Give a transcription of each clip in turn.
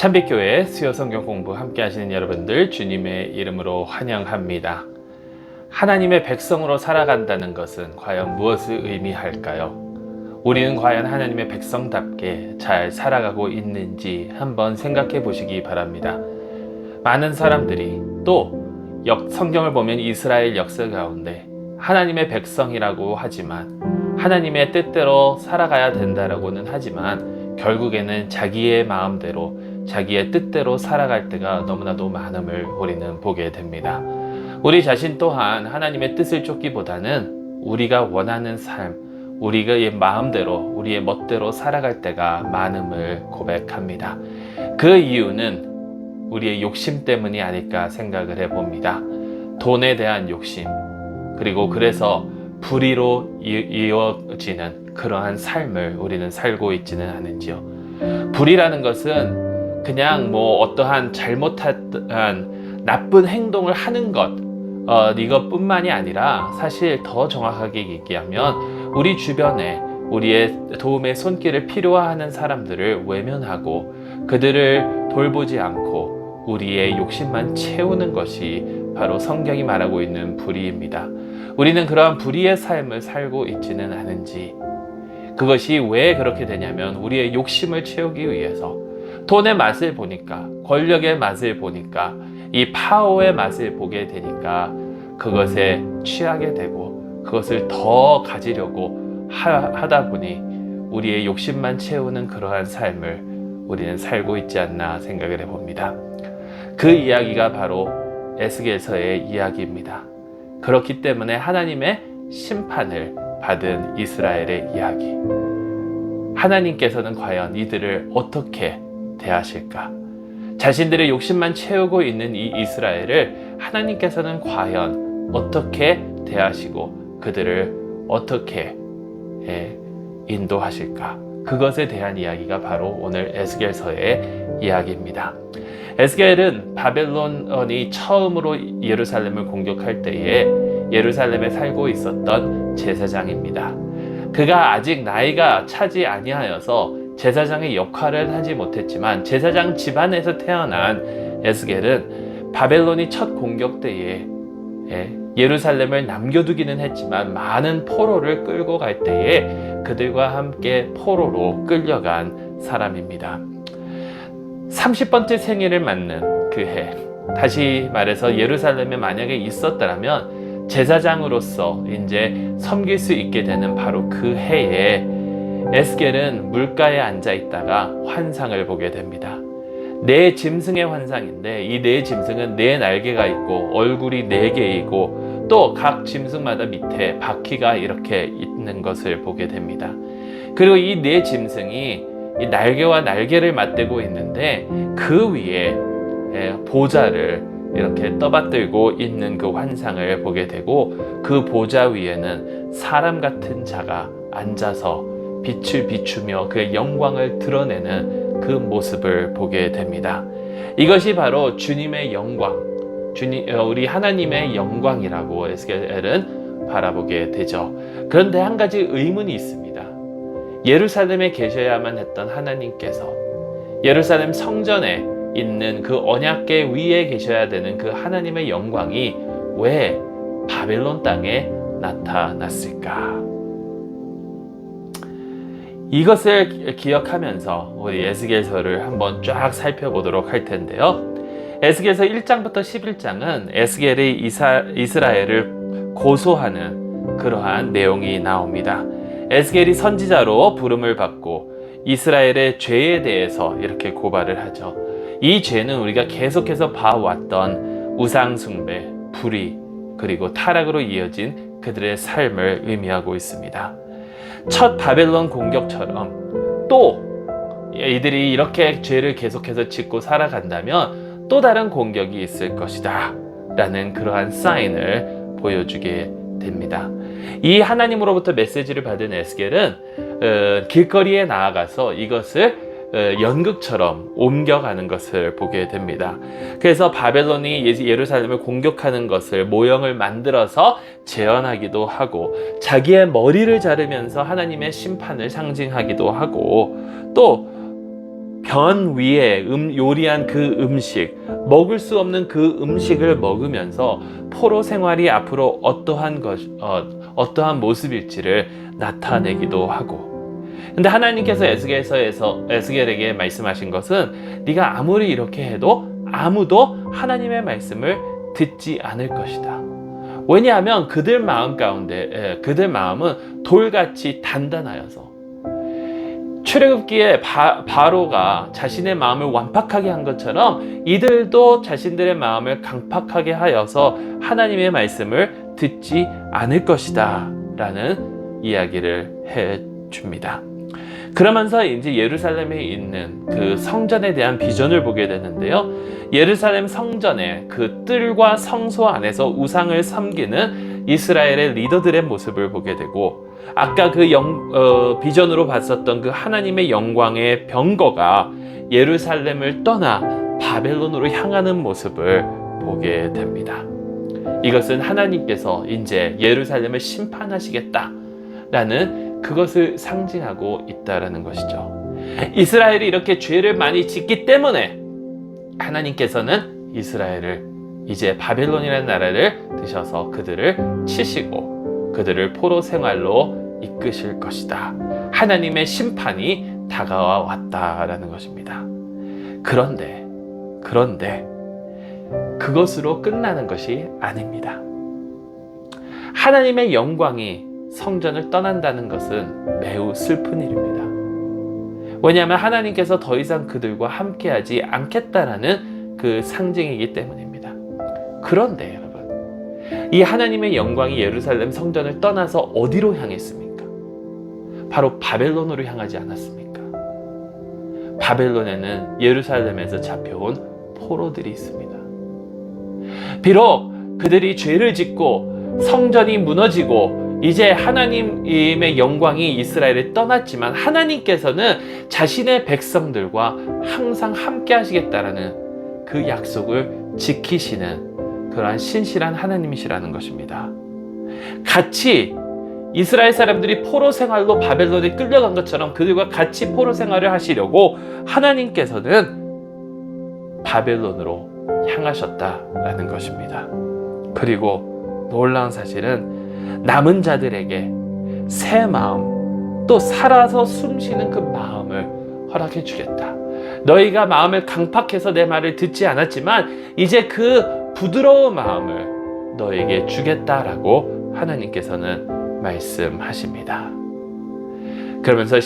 참빛교회 수요 성경 공부 함께 하시는 여러분들 주님의 이름으로 환영합니다. 하나님의 백성으로 살아간다는 것은 과연 무엇을 의미할까요? 우리는 과연 하나님의 백성답게 잘 살아가고 있는지 한번 생각해 보시기 바랍니다. 많은 사람들이 또 성경을 보면 이스라엘 역사 가운데 하나님의 백성이라고 하지만 하나님의 뜻대로 살아가야 된다라고는 하지만 결국에는 자기의 마음대로 자기의 뜻대로 살아갈 때가 너무나도 많음을 우리는 보게 됩니다. 우리 자신 또한 하나님의 뜻을 쫓기보다는 우리가 원하는 삶, 우리의 마음대로 우리의 멋대로 살아갈 때가 많음을 고백합니다. 그 이유는 우리의 욕심 때문이 아닐까 생각을 해봅니다. 돈에 대한 욕심, 그리고 그래서 불의로 이어지는 그러한 삶을 우리는 살고 있지는 않은지요. 불의라는 것은 그냥 어떠한 잘못한 나쁜 행동을 하는 것, 이것뿐만이 아니라 사실 더 정확하게 얘기하면 우리 주변에 우리의 도움의 손길을 필요하는 사람들을 외면하고 그들을 돌보지 않고 우리의 욕심만 채우는 것이 바로 성경이 말하고 있는 불의입니다. 우리는 그러한 불의의 삶을 살고 있지는 않은지, 그것이 왜 그렇게 되냐면 우리의 욕심을 채우기 위해서 돈의 맛을 보니까, 권력의 맛을 보니까, 이 파워의 맛을 보게 되니까 그것에 취하게 되고 그것을 더 가지려고 하다 보니 우리의 욕심만 채우는 그러한 삶을 우리는 살고 있지 않나 생각을 해봅니다. 그 이야기가 바로 에스겔서의 이야기입니다. 그렇기 때문에 하나님의 심판을 받은 이스라엘의 이야기, 하나님께서는 과연 이들을 어떻게 대하실까? 자신들의 욕심만 채우고 있는 이 이스라엘을 하나님께서는 과연 어떻게 대하시고 그들을 어떻게 인도하실까? 그것에 대한 이야기가 바로 오늘 에스겔서의 이야기입니다. 에스겔은 바벨론이 처음으로 예루살렘을 공격할 때에 예루살렘에 살고 있었던 제사장입니다. 그가 아직 나이가 차지 아니하여서 제사장의 역할을 하지 못했지만 제사장 집안에서 태어난 에스겔은 바벨론이 첫 공격 때에 예루살렘을 남겨두기는 했지만 많은 포로를 끌고 갈 때에 그들과 함께 포로로 끌려간 사람입니다. 30번째 생일을 맞는 그 해, 다시 말해서 예루살렘에 만약에 있었다면 제사장으로서 이제 섬길 수 있게 되는 바로 그 해에 에스겔은 물가에 앉아 있다가 환상을 보게 됩니다. 네 짐승의 환상인데 이 네 짐승은 네 날개가 있고 얼굴이 네 개이고 또 각 짐승마다 밑에 바퀴가 이렇게 있는 것을 보게 됩니다. 그리고 이 네 짐승이 이 날개와 날개를 맞대고 있는데 그 위에 보좌를 이렇게 떠받들고 있는 그 환상을 보게 되고 그 보좌 위에는 사람 같은 자가 앉아서 빛을 비추며 그의 영광을 드러내는 그 모습을 보게 됩니다. 이것이 바로 주님의 영광, 우리 하나님의 영광이라고 에스겔은 바라보게 되죠. 그런데 한 가지 의문이 있습니다. 예루살렘에 계셔야만 했던 하나님께서 예루살렘 성전에 있는 그 언약궤 위에 계셔야 되는 그 하나님의 영광이 왜 바벨론 땅에 나타났을까? 이것을 기억하면서 우리 에스겔서를 한번 쫙 살펴보도록 할 텐데요. 에스겔서 1장부터 11장은 에스겔이 이스라엘을 고소하는 그러한 내용이 나옵니다. 에스겔이 선지자로 부름을 받고 이스라엘의 죄에 대해서 이렇게 고발을 하죠. 이 죄는 우리가 계속해서 봐왔던 우상숭배, 불의, 그리고 타락으로 이어진 그들의 삶을 의미하고 있습니다. 첫 바벨론 공격처럼 또 이들이 이렇게 죄를 계속해서 짓고 살아간다면 또 다른 공격이 있을 것이다 라는 그러한 사인을 보여주게 됩니다. 이 하나님으로부터 메시지를 받은 에스겔은 길거리에 나아가서 이것을 연극처럼 옮겨가는 것을 보게 됩니다. 그래서 바벨론이 예루살렘을 공격하는 것을 모형을 만들어서 재현하기도 하고 자기의 머리를 자르면서 하나님의 심판을 상징하기도 하고 또 변 위에 요리한 그 음식, 먹을 수 없는 그 음식을 먹으면서 포로 생활이 앞으로 어떠한 모습일지를 나타내기도 하고, 근데 하나님께서 에스겔에게 말씀하신 것은 네가 아무리 이렇게 해도 아무도 하나님의 말씀을 듣지 않을 것이다. 왜냐하면 그들 마음은 돌같이 단단하여서, 출애굽기에 바로가 자신의 마음을 완팍하게 한 것처럼 이들도 자신들의 마음을 강팍하게 하여서 하나님의 말씀을 듣지 않을 것이다 라는 이야기를 해줍니다. 그러면서 이제 예루살렘에 있는 그 성전에 대한 비전을 보게 되는데요. 예루살렘 성전의 그 뜰과 성소 안에서 우상을 섬기는 이스라엘의 리더들의 모습을 보게 되고, 아까 그 비전으로 봤었던 그 하나님의 영광의 병거가 예루살렘을 떠나 바벨론으로 향하는 모습을 보게 됩니다. 이것은 하나님께서 이제 예루살렘을 심판하시겠다라는 그것을 상징하고 있다라는 것이죠. 이스라엘이 이렇게 죄를 많이 짓기 때문에 하나님께서는 이스라엘을 이제 바벨론이라는 나라를 드셔서 그들을 치시고 그들을 포로 생활로 이끄실 것이다. 하나님의 심판이 다가와 왔다라는 것입니다. 그런데 그것으로 끝나는 것이 아닙니다. 하나님의 영광이 성전을 떠난다는 것은 매우 슬픈 일입니다. 왜냐하면 하나님께서 더 이상 그들과 함께하지 않겠다라는 그 상징이기 때문입니다. 그런데 여러분, 이 하나님의 영광이 예루살렘 성전을 떠나서 어디로 향했습니까? 바로 바벨론으로 향하지 않았습니까? 바벨론에는 예루살렘에서 잡혀온 포로들이 있습니다. 비록 그들이 죄를 짓고 성전이 무너지고 이제 하나님의 영광이 이스라엘을 떠났지만 하나님께서는 자신의 백성들과 항상 함께 하시겠다라는 그 약속을 지키시는 그러한 신실한 하나님이시라는 것입니다. 같이 이스라엘 사람들이 포로 생활로 바벨론에 끌려간 것처럼 그들과 같이 포로 생활을 하시려고 하나님께서는 바벨론으로 향하셨다라는 것입니다. 그리고 놀라운 사실은 남은 자들에게 새 마음, 또 살아서 숨쉬는 그 마음을 허락해 주겠다. 너희가 마음을 강팍해서 내 말을 듣지 않았지만 이제 그 부드러운 마음을 너에게 주겠다라고 하나님께서는 말씀하십니다. 그러면서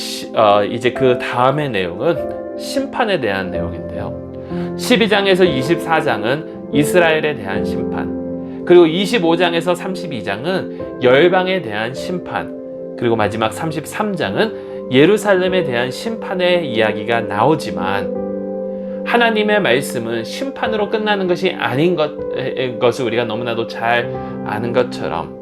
이제 그 다음의 내용은 심판에 대한 내용인데요. 12장에서 24장은 이스라엘에 대한 심판, 그리고 25장에서 32장은 열방에 대한 심판, 그리고 마지막 33장은 예루살렘에 대한 심판의 이야기가 나오지만 하나님의 말씀은 심판으로 끝나는 것이 아닌 것을 우리가 너무나도 잘 아는 것처럼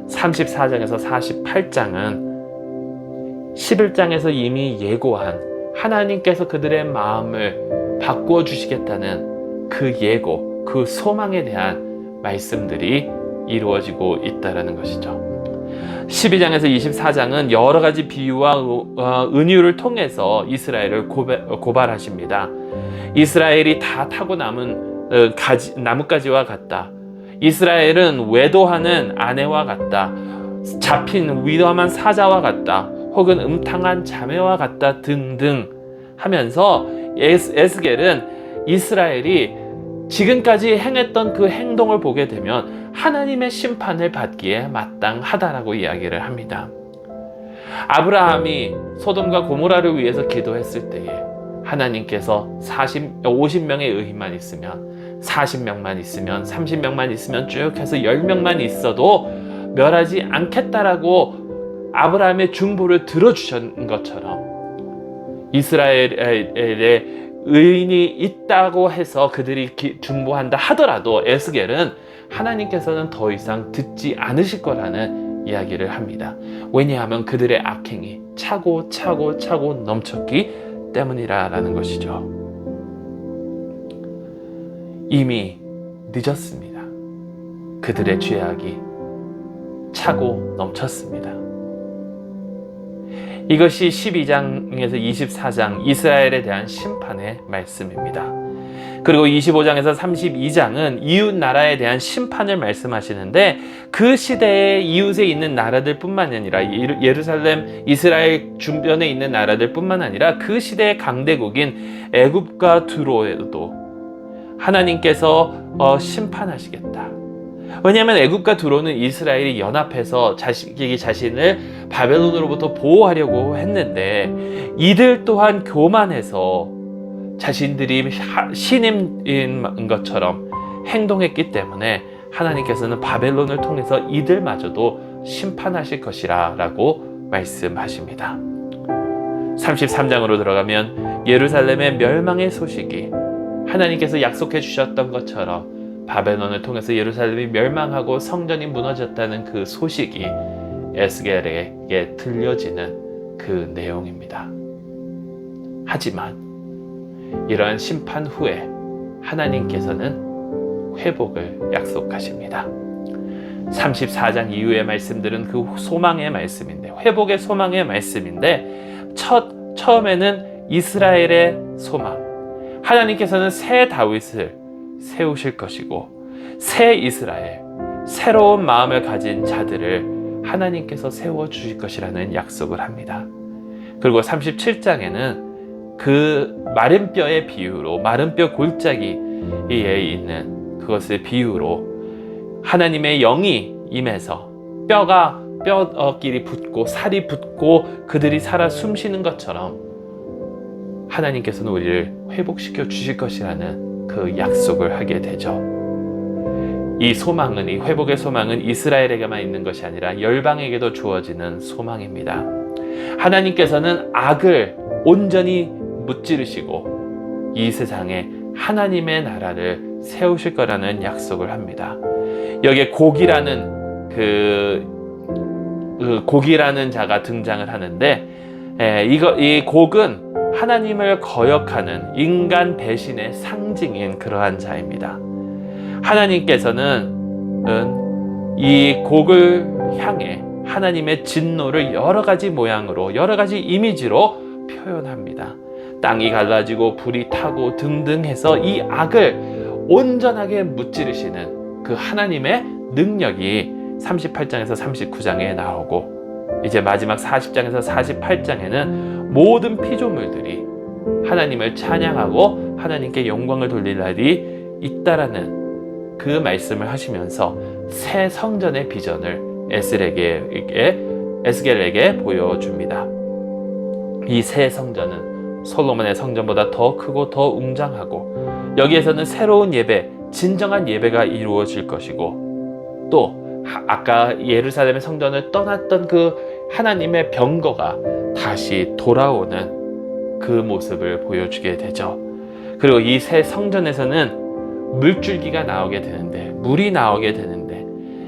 34장에서 48장은 11장에서 이미 예고한 하나님께서 그들의 마음을 바꾸어 주시겠다는 그 예고, 그 소망에 대한 말씀들이 이루어지고 있다는 것이죠. 12장에서 24장은 여러 가지 비유와 은유를 통해서 이스라엘을 고발하십니다. 이스라엘이 다 타고 남은 나뭇가지와 같다. 이스라엘은 외도하는 아내와 같다. 잡힌 위험한 사자와 같다. 혹은 음탕한 자매와 같다 등등 하면서 에스겔은 이스라엘이 지금까지 행했던 그 행동을 보게 되면 하나님의 심판을 받기에 마땅하다라고 이야기를 합니다. 아브라함이 소돔과 고모라를 위해서 기도했을 때에 하나님께서 50명의 의인만 있으면, 40명만 있으면, 30명만 있으면 쭉 해서 10명만 있어도 멸하지 않겠다라고 아브라함의 중보를 들어주신 것처럼 이스라엘의 의인이 있다고 해서 그들이 중보한다 하더라도 에스겔은 하나님께서는 더 이상 듣지 않으실 거라는 이야기를 합니다. 왜냐하면 그들의 악행이 차고 넘쳤기 때문이라는 것이죠. 이미 늦었습니다. 그들의 죄악이 차고 넘쳤습니다. 이것이 12장에서 24장 이스라엘에 대한 심판의 말씀입니다. 그리고 25장에서 32장은 이웃 나라에 대한 심판을 말씀하시는데, 그 시대에 이웃에 있는 나라들 뿐만 아니라 예루살렘, 이스라엘 주변에 있는 나라들 뿐만 아니라 그 시대의 강대국인 애굽과 두로에도 하나님께서 심판하시겠다. 왜냐하면 애굽과 두로는 이스라엘이 연합해서 자신을 바벨론으로부터 보호하려고 했는데, 이들 또한 교만해서 자신들이 신인 것처럼 행동했기 때문에 하나님께서는 바벨론을 통해서 이들마저도 심판하실 것이라 라고 말씀하십니다. 33장으로 들어가면 예루살렘의 멸망의 소식이 하나님께서 약속해 주셨던 것처럼 바벨론을 통해서 예루살렘이 멸망하고 성전이 무너졌다는 그 소식이 에스겔에게 들려지는 그 내용입니다. 하지만 이러한 심판 후에 하나님께서는 회복을 약속하십니다. 34장 이후의 말씀들은 그 소망의 말씀인데, 회복의 소망의 말씀인데, 처음에는 이스라엘의 소망, 하나님께서는 새 다윗을 세우실 것이고 새 이스라엘, 새로운 마음을 가진 자들을 하나님께서 세워주실 것이라는 약속을 합니다. 그리고 37장에는 그 마른 뼈의 비유로, 마른 뼈 골짜기에 있는 그것의 비유로 하나님의 영이 임해서 뼈끼리 붙고 살이 붙고 그들이 살아 숨쉬는 것처럼 하나님께서는 우리를 회복시켜 주실 것이라는 그 약속을 하게 되죠. 이 소망은, 이 회복의 소망은 이스라엘에게만 있는 것이 아니라 열방에게도 주어지는 소망입니다. 하나님께서는 악을 온전히 무찌르시고 이 세상에 하나님의 나라를 세우실 거라는 약속을 합니다. 여기에 곡이라는 곡이라는 자가 등장을 하는데, 이 곡은 하나님을 거역하는 인간 배신의 상징인 그러한 자입니다. 하나님께서는 이 곡을 향해 하나님의 진노를 여러 가지 모양으로, 여러 가지 이미지로 표현합니다. 땅이 갈라지고 불이 타고 등등 해서 이 악을 온전하게 무찌르시는 그 하나님의 능력이 38장에서 39장에 나오고, 이제 마지막 40장에서 48장에는 모든 피조물들이 하나님을 찬양하고 하나님께 영광을 돌릴 날이 있다라는 그 말씀을 하시면서 새 성전의 비전을 에스겔에게 보여줍니다. 이 새 성전은 솔로몬의 성전보다 더 크고 더 웅장하고, 여기에서는 새로운 예배, 진정한 예배가 이루어질 것이고, 또 아까 예루살렘의 성전을 떠났던 그 하나님의 병거가 다시 돌아오는 그 모습을 보여주게 되죠. 그리고 이 새 성전에서는 물줄기가 나오게 되는데, 물이 나오게 되는데,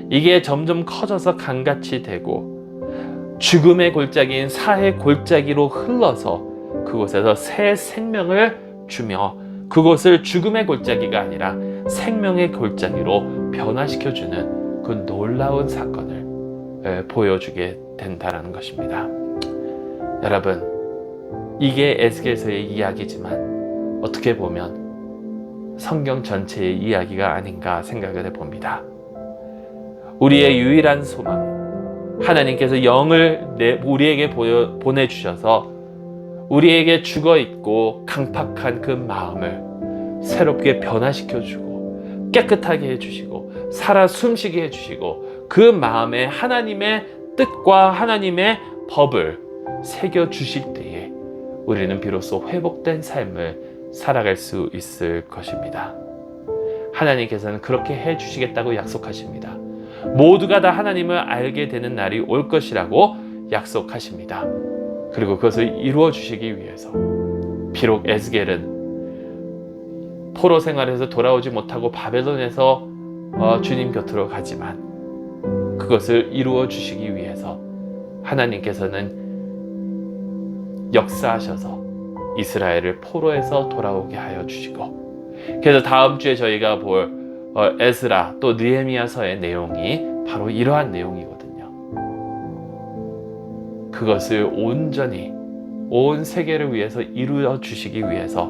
이게 점점 커져서 강같이 되고 죽음의 골짜기인 사해 골짜기로 흘러서 그곳에서 새 생명을 주며 그곳을 죽음의 골짜기가 아니라 생명의 골짜기로 변화시켜주는 그 놀라운 사건을 보여주게 된다는 것입니다. 여러분, 이게 에스겔서의 이야기지만 어떻게 보면 성경 전체의 이야기가 아닌가 생각을 해봅니다. 우리의 유일한 소망, 하나님께서 영을 우리에게 보내주셔서 우리에게 죽어있고 강팍한 그 마음을 새롭게 변화시켜주고 깨끗하게 해주시고 살아 숨쉬게 해주시고 그 마음에 하나님의 뜻과 하나님의 법을 새겨주실 때에 우리는 비로소 회복된 삶을 살아갈 수 있을 것입니다. 하나님께서는 그렇게 해주시겠다고 약속하십니다. 모두가 다 하나님을 알게 되는 날이 올 것이라고 약속하십니다. 그리고 그것을 이루어 주시기 위해서 비록 에스겔은 포로 생활에서 돌아오지 못하고 바벨론에서 주님 곁으로 가지만 그것을 이루어 주시기 위해서 하나님께서는 역사하셔서 이스라엘을 포로에서 돌아오게 하여 주시고, 그래서 다음 주에 저희가 볼 에스라 또 느헤미야서의 내용이 바로 이러한 내용이거든요. 그것을 온전히 온 세계를 위해서 이루어 주시기 위해서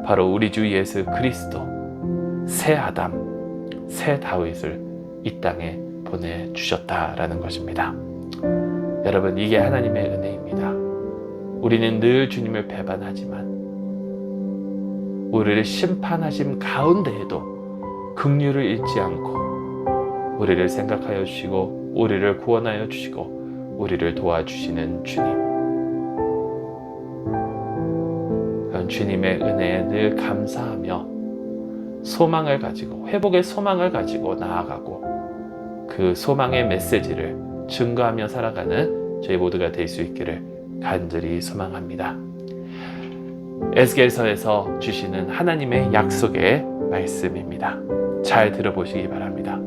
바로 우리 주 예수 그리스도 새 아담, 새 다윗을 이 땅에 보내주셨다라는 것입니다. 여러분, 이게 하나님의 은혜입니다. 우리는 늘 주님을 배반하지만 우리를 심판하심 가운데에도 긍휼을 잃지 않고 우리를 생각하여 주시고 우리를 구원하여 주시고 우리를 도와주시는 주님, 주님의 은혜에 늘 감사하며 소망을 가지고, 회복의 소망을 가지고 나아가고 그 소망의 메시지를 증거하며 살아가는 저희 모두가 될 수 있기를 간절히 소망합니다. 에스겔서에서 주시는 하나님의 약속의 말씀입니다. 잘 들어보시기 바랍니다.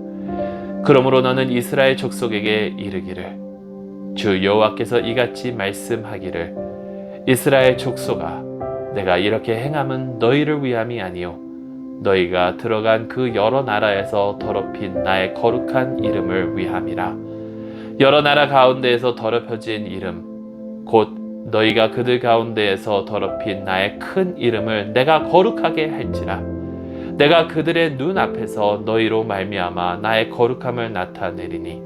그러므로 너는 이스라엘 족속에게 이르기를, 주 여호와께서 이같이 말씀하기를, 이스라엘 족속아, 내가 이렇게 행함은 너희를 위함이 아니요 너희가 들어간 그 여러 나라에서 더럽힌 나의 거룩한 이름을 위함이라. 여러 나라 가운데에서 더럽혀진 이름, 곧 너희가 그들 가운데에서 더럽힌 나의 큰 이름을 내가 거룩하게 할지라. 내가 그들의 눈 앞에서 너희로 말미암아 나의 거룩함을 나타내리니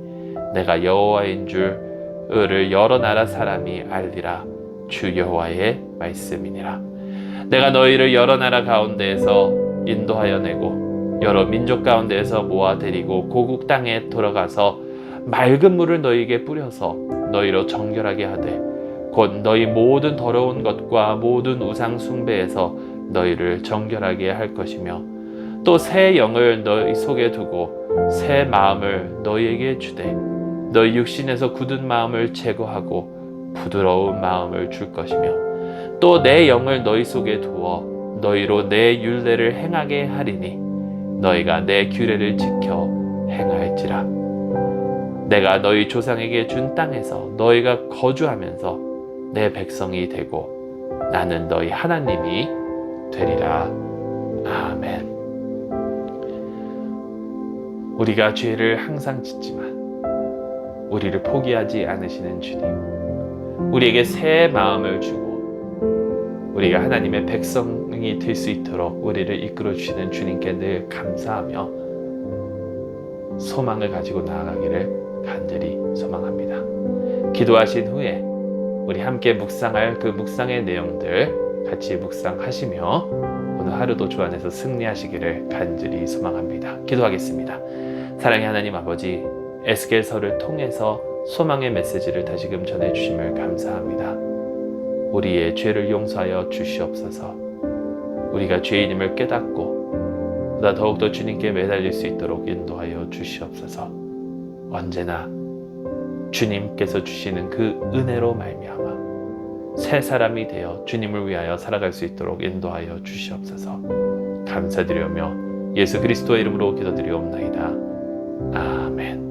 내가 여호와인 줄을 여러 나라 사람이 알리라. 주 여호와의 말씀이니라. 내가 너희를 여러 나라 가운데에서 인도하여 내고 여러 민족 가운데에서 모아 데리고 고국 땅에 들어가서 맑은 물을 너희에게 뿌려서 너희로 정결하게 하되, 곧 너희 모든 더러운 것과 모든 우상 숭배에서 너희를 정결하게 할 것이며, 또 새 영을 너희 속에 두고 새 마음을 너희에게 주되 너희 육신에서 굳은 마음을 제거하고 부드러운 마음을 줄 것이며, 또 내 영을 너희 속에 두어 너희로 내 율례를 행하게 하리니 너희가 내 규례를 지켜 행할지라. 내가 너희 조상에게 준 땅에서 너희가 거주하면서 내 백성이 되고 나는 너희 하나님이 되리라. 아멘. 우리가 죄를 항상 짓지만 우리를 포기하지 않으시는 주님, 우리에게 새 마음을 주고 우리가 하나님의 백성이 될 수 있도록 우리를 이끌어 주시는 주님께 늘 감사하며 소망을 가지고 나아가기를 간절히 소망합니다. 기도하신 후에 우리 함께 묵상할 그 묵상의 내용들 같이 묵상하시며 오늘 하루도 주 안에서 승리하시기를 간절히 소망합니다. 기도하겠습니다. 사랑의 하나님 아버지, 에스겔서를 통해서 소망의 메시지를 다시금 전해주심을 감사합니다. 우리의 죄를 용서하여 주시옵소서. 우리가 죄인임을 깨닫고 보다 더욱더 주님께 매달릴 수 있도록 인도하여 주시옵소서. 언제나 주님께서 주시는 그 은혜로 말미암아 새 사람이 되어 주님을 위하여 살아갈 수 있도록 인도하여 주시옵소서. 감사드리며 예수 그리스도의 이름으로 기도드리옵나이다. 아멘.